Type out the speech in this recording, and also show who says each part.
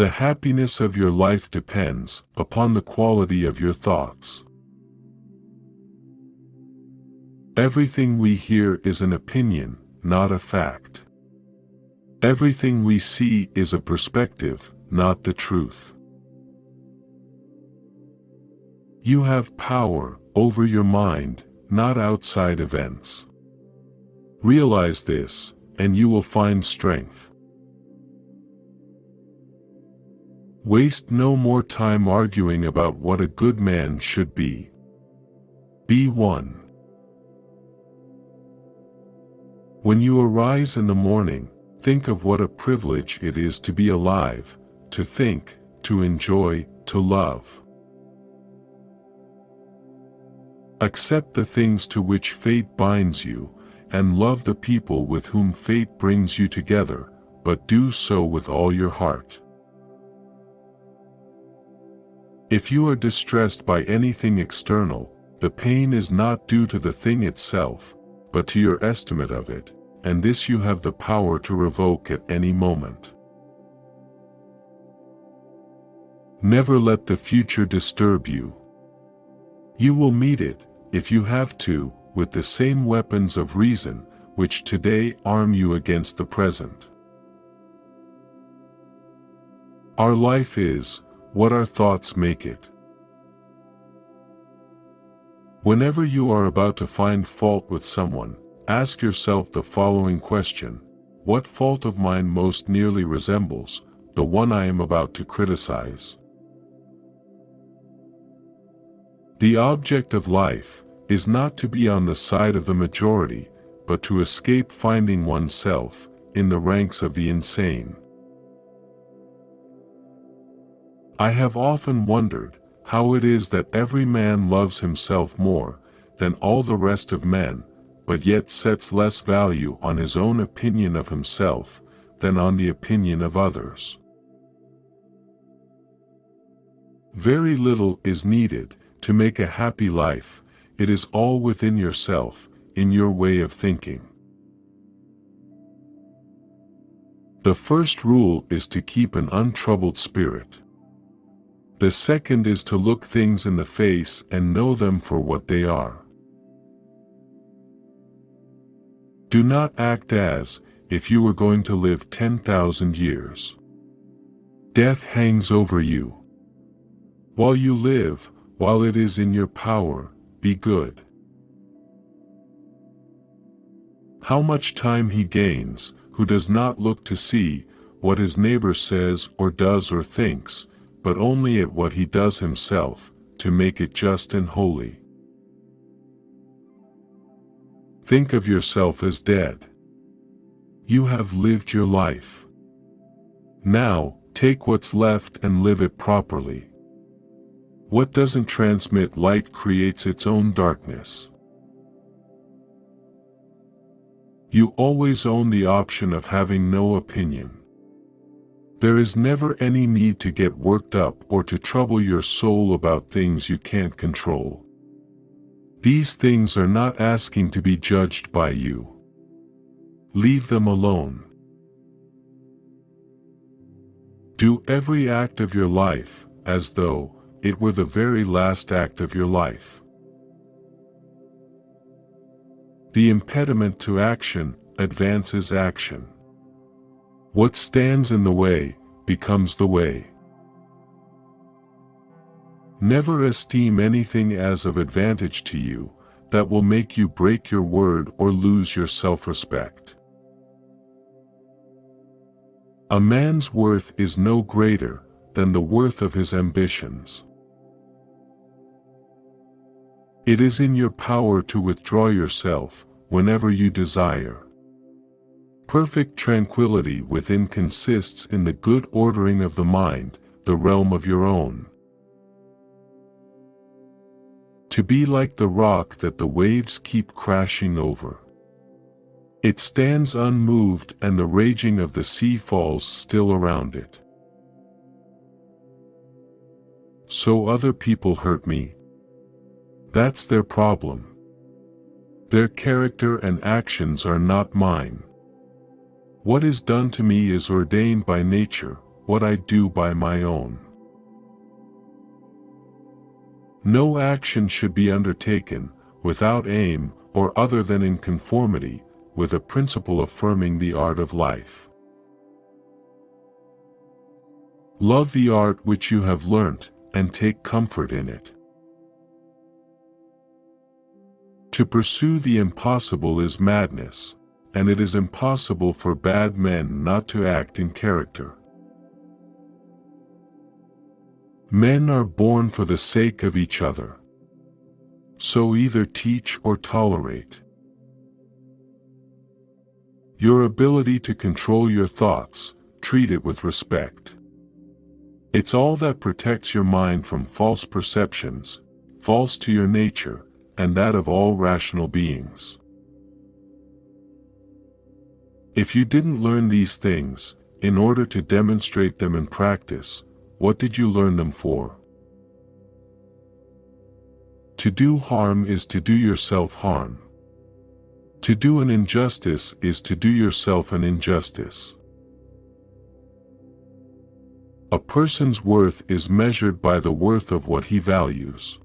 Speaker 1: The happiness of your life depends upon the quality of your thoughts. Everything we hear is an opinion, not a fact. Everything we see is a perspective, not the truth. You have power over your mind, not outside events. Realize this, and you will find strength. Waste no more time arguing about what a good man should be. Be one. When you arise in the morning, think of what a privilege it is to be alive, to think, to enjoy, to love. Accept the things to which fate binds you, and love the people with whom fate brings you together, but do so with all your heart. If you are distressed by anything external, the pain is not due to the thing itself, but to your estimate of it, and this you have the power to revoke at any moment. Never let the future disturb you. You will meet it, if you have to, with the same weapons of reason, which today arm you against the present. Our life is what our thoughts make it. Whenever you are about to find fault with someone, ask yourself the following question: what fault of mine most nearly resembles the one I am about to criticize? The object of life is not to be on the side of the majority, but to escape finding oneself in the ranks of the insane. I have often wondered how it is that every man loves himself more than all the rest of men, but yet sets less value on his own opinion of himself than on the opinion of others. Very little is needed to make a happy life. It is all within yourself, in your way of thinking. The first rule is to keep an untroubled spirit. The second is to look things in the face and know them for what they are. Do not act as if you were going to live 10,000 years. Death hangs over you. While you live, while it is in your power, be good. How much time he gains, who does not look to see what his neighbor says or does or thinks, but only at what he does himself, to make it just and holy. Think of yourself as dead. You have lived your life. Now, take what's left and live it properly. What doesn't transmit light creates its own darkness. You always own the option of having no opinion. There is never any need to get worked up or to trouble your soul about things you can't control. These things are not asking to be judged by you. Leave them alone. Do every act of your life as though it were the very last act of your life. The impediment to action advances action. What stands in the way becomes the way. Never esteem anything as of advantage to you that will make you break your word or lose your self-respect. A man's worth is no greater than the worth of his ambitions. It is in your power to withdraw yourself whenever you desire. Perfect tranquility within consists in the good ordering of the mind, the realm of your own. To be like the rock that the waves keep crashing over. It stands unmoved and the raging of the sea falls still around it. So other people hurt me. That's their problem. Their character and actions are not mine. What is done to me is ordained by nature, what I do by my own. No action should be undertaken without aim or other than in conformity with a principle affirming the art of life. Love the art which you have learnt, and take comfort in it. To pursue the impossible is madness, and it is impossible for bad men not to act in character. Men are born for the sake of each other. So either teach or tolerate. Your ability to control your thoughts, treat it with respect. It's all that protects your mind from false perceptions, false to your nature, and that of all rational beings. If you didn't learn these things, in order to demonstrate them in practice, what did you learn them for? To do harm is to do yourself harm. To do an injustice is to do yourself an injustice. A person's worth is measured by the worth of what he values.